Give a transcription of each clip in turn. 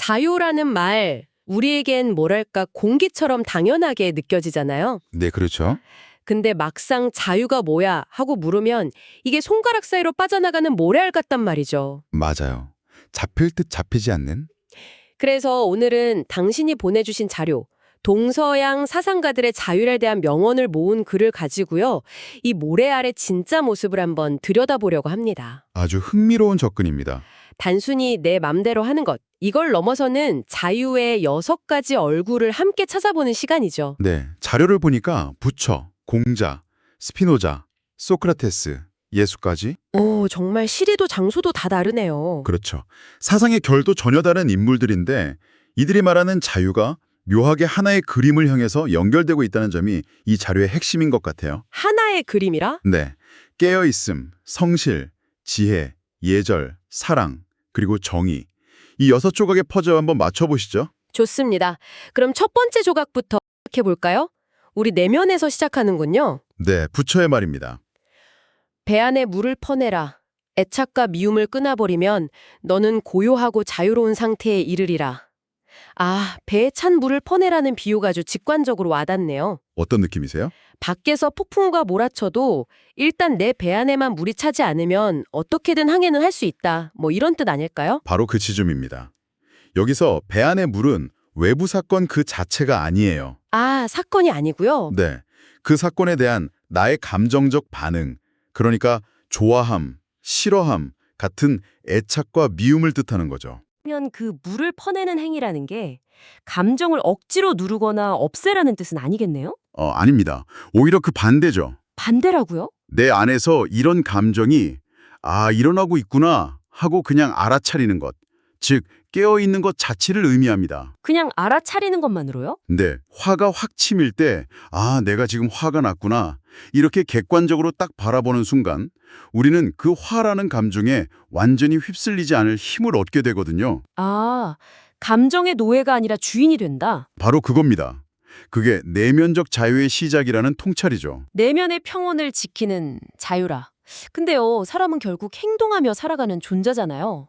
자유라는 말, 우리에겐 뭐랄까 공기처럼 당연하게 느껴지잖아요. 네, 그렇죠. 근데 막상 자유가 뭐야 하고 물으면 이게 손가락 사이로 빠져나가는 모래알 같단 말이죠. 맞아요. 잡힐 듯 잡히지 않는? 그래서 오늘은 당신이 보내주신 자료, 동서양 사상가들의 자유에 대한 명언을 모은 글을 가지고요. 이 모래알의 진짜 모습을 한번 들여다보려고 합니다. 아주 흥미로운 접근입니다. 단순히 내 맘대로 하는 것, 이걸 넘어서는 자유의 6가지 얼굴을 함께 찾아보는 시간이죠. 네, 자료를 보니까 부처, 공자, 스피노자, 소크라테스, 예수까지? 오, 정말 시리도 장소도 다 다르네요. 그렇죠. 사상의 결도 전혀 다른 인물들인데 이들이 말하는 자유가 묘하게 하나의 그림을 향해서 연결되고 있다는 점이 이 자료의 핵심인 것 같아요. 하나의 그림이라? 네, 깨어있음, 성실, 지혜, 예절, 사랑, 그리고 정의. 이 6조각의 퍼즐 한번 맞춰보시죠. 좋습니다. 그럼 첫 번째 조각부터 시작해볼까요? 우리 내면에서 시작하는군요. 네, 부처의 말입니다. 배 안에 물을 퍼내라. 애착과 미움을 끊어버리면 너는 고요하고 자유로운 상태에 이르리라. 아, 배에 찬 물을 퍼내라는 비유가 아주 직관적으로 와닿네요. 어떤 느낌이세요? 밖에서 폭풍우가 몰아쳐도 일단 내 배 안에만 물이 차지 않으면 어떻게든 항해는 할 수 있다. 뭐 이런 뜻 아닐까요? 바로 그 지점입니다. 여기서 배 안의 물은 외부 사건 그 자체가 아니에요. 아, 사건이 아니고요. 네, 그 사건에 대한 나의 감정적 반응, 그러니까 좋아함, 싫어함 같은 애착과 미움을 뜻하는 거죠. 그러면 그 물을 퍼내는 행위라는 게 감정을 억지로 누르거나 없애라는 뜻은 아니겠네요? 아닙니다. 오히려 그 반대죠. 반대라고요? 내 안에서 이런 감정이 일어나고 있구나 하고 그냥 알아차리는 것, 즉 깨어있는 것 자체를 의미합니다. 그냥 알아차리는 것만으로요? 근데 화가 확 치밀 때 내가 지금 화가 났구나 이렇게 객관적으로 딱 바라보는 순간 우리는 그 화라는 감정에 완전히 휩쓸리지 않을 힘을 얻게 되거든요. 아, 감정의 노예가 아니라 주인이 된다. 바로 그겁니다. 그게 내면적 자유의 시작이라는 통찰이죠. 내면의 평온을 지키는 자유라. 근데요, 사람은 결국 행동하며 살아가는 존재잖아요.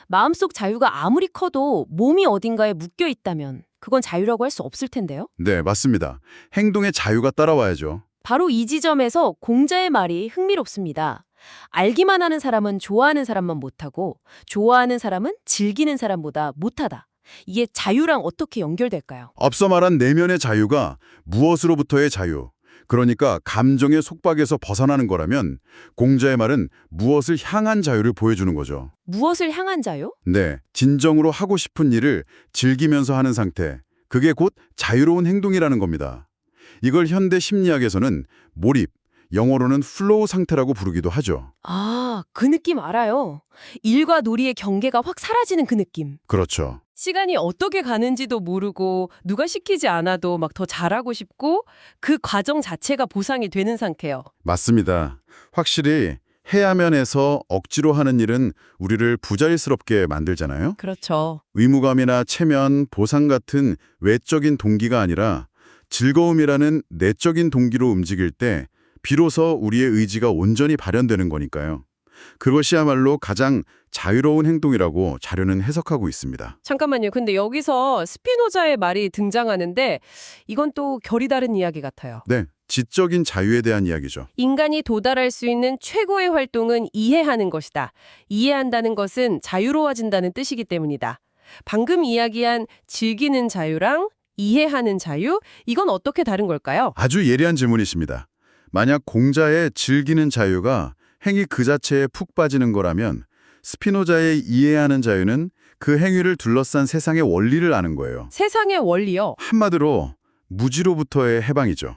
마음속 자유가 아무리 커도 몸이 어딘가에 묶여 있다면 그건 자유라고 할 수 없을 텐데요. 네, 맞습니다. 행동의 자유가 따라와야죠. 바로 이 지점에서 공자의 말이 흥미롭습니다. 알기만 하는 사람은 좋아하는 사람만 못하고 좋아하는 사람은 즐기는 사람보다 못하다. 이게 자유랑 어떻게 연결될까요? 앞서 말한 내면의 자유가 무엇으로부터의 자유, 그러니까 감정의 속박에서 벗어나는 거라면 공자의 말은 무엇을 향한 자유를 보여주는 거죠. 무엇을 향한 자유? 네, 진정으로 하고 싶은 일을 즐기면서 하는 상태, 그게 곧 자유로운 행동이라는 겁니다. 이걸 현대 심리학에서는 몰입, 영어로는 플로우 상태라고 부르기도 하죠. 아, 그 느낌 알아요. 일과 놀이의 경계가 확 사라지는 그 느낌. 그렇죠. 시간이 어떻게 가는지도 모르고 누가 시키지 않아도 막 더 잘하고 싶고 그 과정 자체가 보상이 되는 상태요. 맞습니다. 확실히 해야면에서 억지로 하는 일은 우리를 부자연스럽게 만들잖아요. 그렇죠. 의무감이나 체면, 보상 같은 외적인 동기가 아니라 즐거움이라는 내적인 동기로 움직일 때 비로소 우리의 의지가 온전히 발현되는 거니까요. 그것이야말로 가장 자유로운 행동이라고 자료는 해석하고 있습니다. 잠깐만요. 근데 여기서 스피노자의 말이 등장하는데 이건 또 결이 다른 이야기 같아요. 네, 지적인 자유에 대한 이야기죠. 인간이 도달할 수 있는 최고의 활동은 이해하는 것이다. 이해한다는 것은 자유로워진다는 뜻이기 때문이다. 방금 이야기한 즐기는 자유랑 이해하는 자유, 이건 어떻게 다른 걸까요? 아주 예리한 질문이십니다. 만약 공자의 즐기는 자유가 행위 그 자체에 푹 빠지는 거라면 스피노자의 이해하는 자유는 그 행위를 둘러싼 세상의 원리를 아는 거예요. 세상의 원리요. 한마디로 무지로부터의 해방이죠.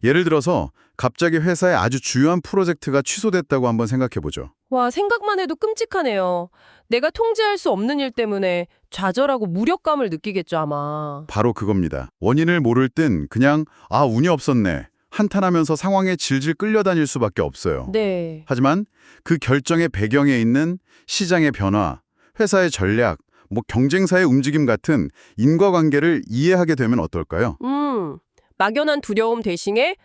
예를 들어서 갑자기 회사에 아주 중요한 프로젝트가 취소됐다고 한번 생각해보죠. 와, 생각만 해도 끔찍하네요. 내가 통제할 수 없는 일 때문에 좌절하고 무력감을 느끼겠죠, 아마. 바로 그겁니다. 원인을 모를 땐 그냥 운이 없었네. 한탄하면서 상황에 질질 끌려다닐 수밖에 없어요. 네. 하지만 그 결정의 배경에 있는 시장의 변화, 회사의 전략, 경쟁사의 움직임 같은 인과관계를 이해하게 되면 어떨까요? 막연한 두려움 대신에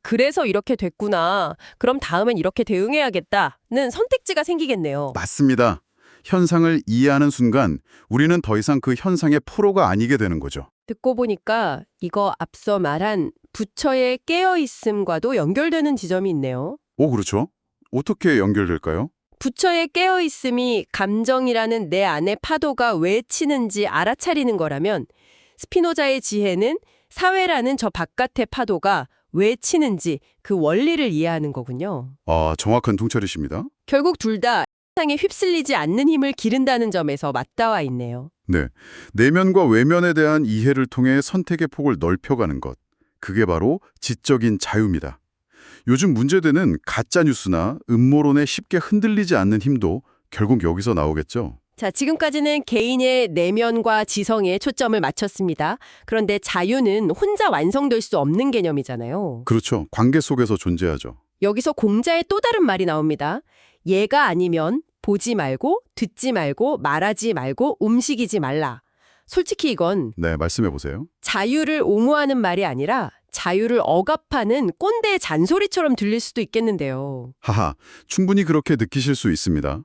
그래서 이렇게 됐구나. 그럼 다음엔 이렇게 대응해야겠다는 선택지가 생기겠네요. 맞습니다. 현상을 이해하는 순간 우리는 더 이상 그 현상의 포로가 아니게 되는 거죠. 듣고 보니까 이거 앞서 말한 부처의 깨어있음과도 연결되는 지점이 있네요. 오, 그렇죠. 어떻게 연결될까요? 부처의 깨어있음이 감정이라는 내 안의 파도가 왜 치는지 알아차리는 거라면 스피노자의 지혜는 사회라는 저 바깥의 파도가 왜 치는지 그 원리를 이해하는 거군요. 아, 정확한 통찰이십니다. 결국 둘 다 세상에 휩쓸리지 않는 힘을 기른다는 점에서 맞닿아 있네요. 네, 내면과 외면에 대한 이해를 통해 선택의 폭을 넓혀가는 것. 그게 바로 지적인 자유입니다. 요즘 문제되는 가짜뉴스나 음모론에 쉽게 흔들리지 않는 힘도 결국 여기서 나오겠죠. 자, 지금까지는 개인의 내면과 지성에 초점을 맞췄습니다. 그런데 자유는 혼자 완성될 수 없는 개념이잖아요. 그렇죠. 관계 속에서 존재하죠. 여기서 공자의 또 다른 말이 나옵니다. 얘가 아니면 보지 말고, 듣지 말고, 말하지 말고, 움직이지 말라. 솔직히 이건 네, 말씀해 보세요. 자유를 옹호하는 말이 아니라 자유를 억압하는 꼰대의 잔소리처럼 들릴 수도 있겠는데요. 하하, 충분히 그렇게 느끼실 수 있습니다.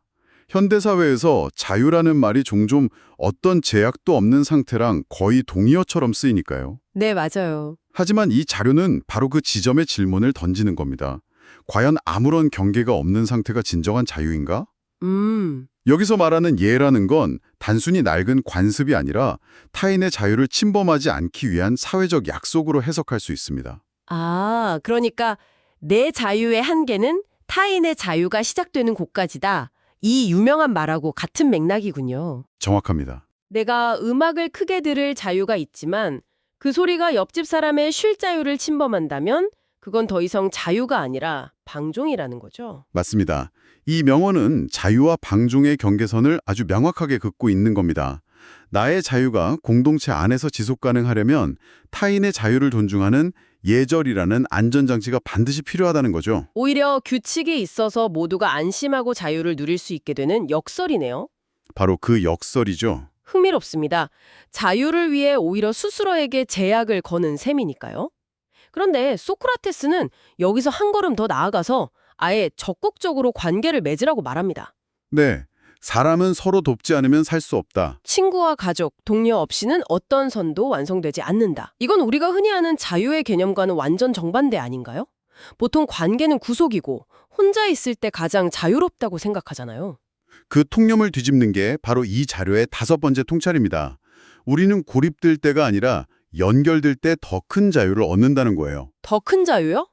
현대사회에서 자유라는 말이 종종 어떤 제약도 없는 상태랑 거의 동의어처럼 쓰이니까요. 네, 맞아요. 하지만 이 자료는 바로 그 지점의 질문을 던지는 겁니다. 과연 아무런 경계가 없는 상태가 진정한 자유인가? 여기서 말하는 예라는 건 단순히 낡은 관습이 아니라 타인의 자유를 침범하지 않기 위한 사회적 약속으로 해석할 수 있습니다. 아, 그러니까 내 자유의 한계는 타인의 자유가 시작되는 곳까지다. 이 유명한 말하고 같은 맥락이군요. 정확합니다. 내가 음악을 크게 들을 자유가 있지만 그 소리가 옆집 사람의 쉴 자유를 침범한다면 그건 더 이상 자유가 아니라 방종이라는 거죠. 맞습니다. 이 명언은 자유와 방종의 경계선을 아주 명확하게 긋고 있는 겁니다. 나의 자유가 공동체 안에서 지속 가능하려면 타인의 자유를 존중하는 예절이라는 안전장치가 반드시 필요하다는 거죠. 오히려 규칙이 있어서 모두가 안심하고 자유를 누릴 수 있게 되는 역설이네요. 바로 그 역설이죠. 흥미롭습니다. 자유를 위해 오히려 스스로에게 제약을 거는 셈이니까요. 그런데 소크라테스는 여기서 한 걸음 더 나아가서 아예 적극적으로 관계를 맺으라고 말합니다. 네, 사람은 서로 돕지 않으면 살 수 없다. 친구와 가족, 동료 없이는 어떤 선도 완성되지 않는다. 이건 우리가 흔히 아는 자유의 개념과는 완전 정반대 아닌가요? 보통 관계는 구속이고 혼자 있을 때 가장 자유롭다고 생각하잖아요. 그 통념을 뒤집는 게 바로 이 자료의 5번째 통찰입니다. 우리는 고립될 때가 아니라 연결될 때 더 큰 자유를 얻는다는 거예요. 더 큰 자유요?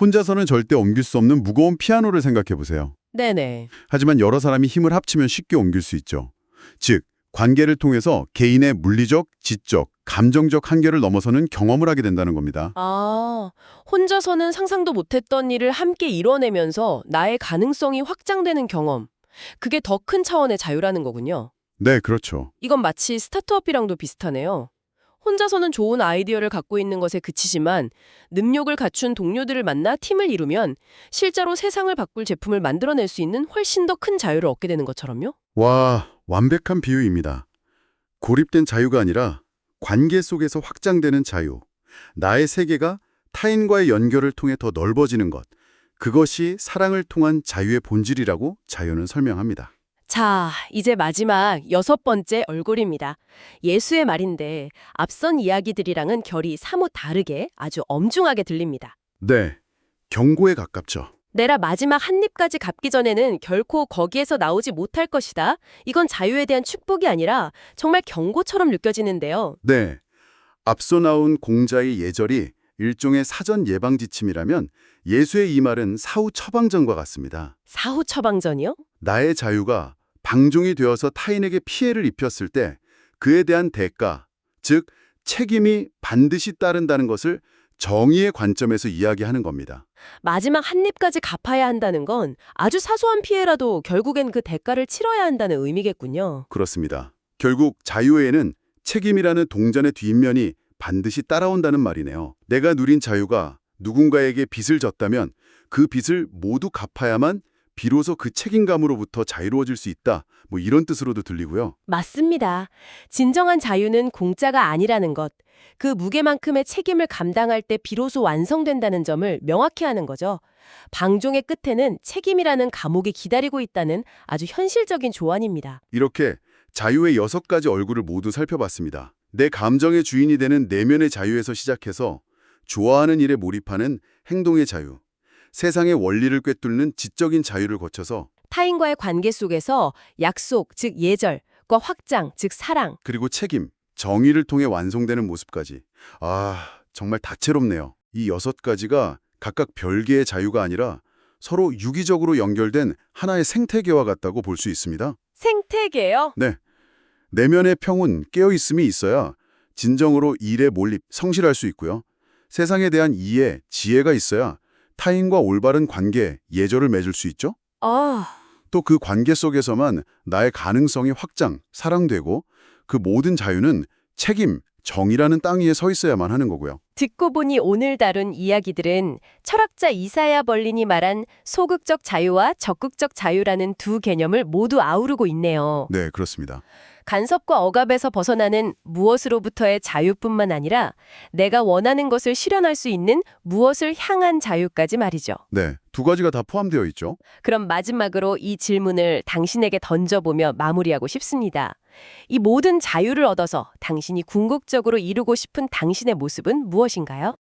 혼자서는 절대 옮길 수 없는 무거운 피아노를 생각해 보세요. 네네. 하지만 여러 사람이 힘을 합치면 쉽게 옮길 수 있죠. 즉, 관계를 통해서 개인의 물리적, 지적, 감정적 한계를 넘어서는 경험을 하게 된다는 겁니다. 아, 혼자서는 상상도 못했던 일을 함께 이뤄내면서 나의 가능성이 확장되는 경험. 그게 더 큰 차원의 자유라는 거군요. 네, 그렇죠. 이건 마치 스타트업이랑도 비슷하네요. 혼자서는 좋은 아이디어를 갖고 있는 것에 그치지만 능력을 갖춘 동료들을 만나 팀을 이루면 실제로 세상을 바꿀 제품을 만들어낼 수 있는 훨씬 더 큰 자유를 얻게 되는 것처럼요. 와, 완벽한 비유입니다. 고립된 자유가 아니라 관계 속에서 확장되는 자유. 나의 세계가 타인과의 연결을 통해 더 넓어지는 것. 그것이 사랑을 통한 자유의 본질이라고 자유는 설명합니다. 자, 이제 마지막 6번째 얼굴입니다. 예수의 말인데 앞선 이야기들이랑은 결이 사뭇 다르게 아주 엄중하게 들립니다. 네, 경고에 가깝죠. 내라 마지막 한 입까지 갚기 전에는 결코 거기에서 나오지 못할 것이다. 이건 자유에 대한 축복이 아니라 정말 경고처럼 느껴지는데요. 네, 앞서 나온 공자의 예절이 일종의 사전 예방 지침이라면 예수의 이 말은 사후 처방전과 같습니다. 사후 처방전이요? 나의 자유가 방종이 되어서 타인에게 피해를 입혔을 때 그에 대한 대가, 즉 책임이 반드시 따른다는 것을 정의의 관점에서 이야기하는 겁니다. 마지막 한 입까지 갚아야 한다는 건 아주 사소한 피해라도 결국엔 그 대가를 치러야 한다는 의미겠군요. 그렇습니다. 결국 자유에는 책임이라는 동전의 뒷면이 반드시 따라온다는 말이네요. 내가 누린 자유가 누군가에게 빚을 졌다면 그 빚을 모두 갚아야만 비로소 그 책임감으로부터 자유로워질 수 있다. 뭐 이런 뜻으로도 들리고요. 맞습니다. 진정한 자유는 공짜가 아니라는 것. 그 무게만큼의 책임을 감당할 때 비로소 완성된다는 점을 명확히 하는 거죠. 방종의 끝에는 책임이라는 감옥이 기다리고 있다는 아주 현실적인 조언입니다. 이렇게 자유의 6가지 얼굴을 모두 살펴봤습니다. 내 감정의 주인이 되는 내면의 자유에서 시작해서 좋아하는 일에 몰입하는 행동의 자유, 세상의 원리를 꿰뚫는 지적인 자유를 거쳐서 타인과의 관계 속에서 약속, 즉 예절과 확장, 즉 사랑, 그리고 책임, 정의를 통해 완성되는 모습까지. 정말 다채롭네요. 이 6가지가 각각 별개의 자유가 아니라 서로 유기적으로 연결된 하나의 생태계와 같다고 볼 수 있습니다. 생태계요. 네. 내면의 평온, 깨어있음이 있어야 진정으로 일에 몰입, 성실할 수 있고요. 세상에 대한 이해, 지혜가 있어야 타인과 올바른 관계, 예절을 맺을 수 있죠. 또 그 관계 속에서만 나의 가능성이 확장, 사랑되고 그 모든 자유는 책임, 정의라는 땅 위에 서 있어야만 하는 거고요. 듣고 보니 오늘 다룬 이야기들은 철학자 이사야 벌린이 말한 소극적 자유와 적극적 자유라는 두 개념을 모두 아우르고 있네요. 네, 그렇습니다. 간섭과 억압에서 벗어나는 무엇으로부터의 자유뿐만 아니라 내가 원하는 것을 실현할 수 있는 무엇을 향한 자유까지 말이죠. 네, 2가지가 다 포함되어 있죠. 그럼 마지막으로 이 질문을 당신에게 던져보며 마무리하고 싶습니다. 이 모든 자유를 얻어서 당신이 궁극적으로 이루고 싶은 당신의 모습은 무엇인가요?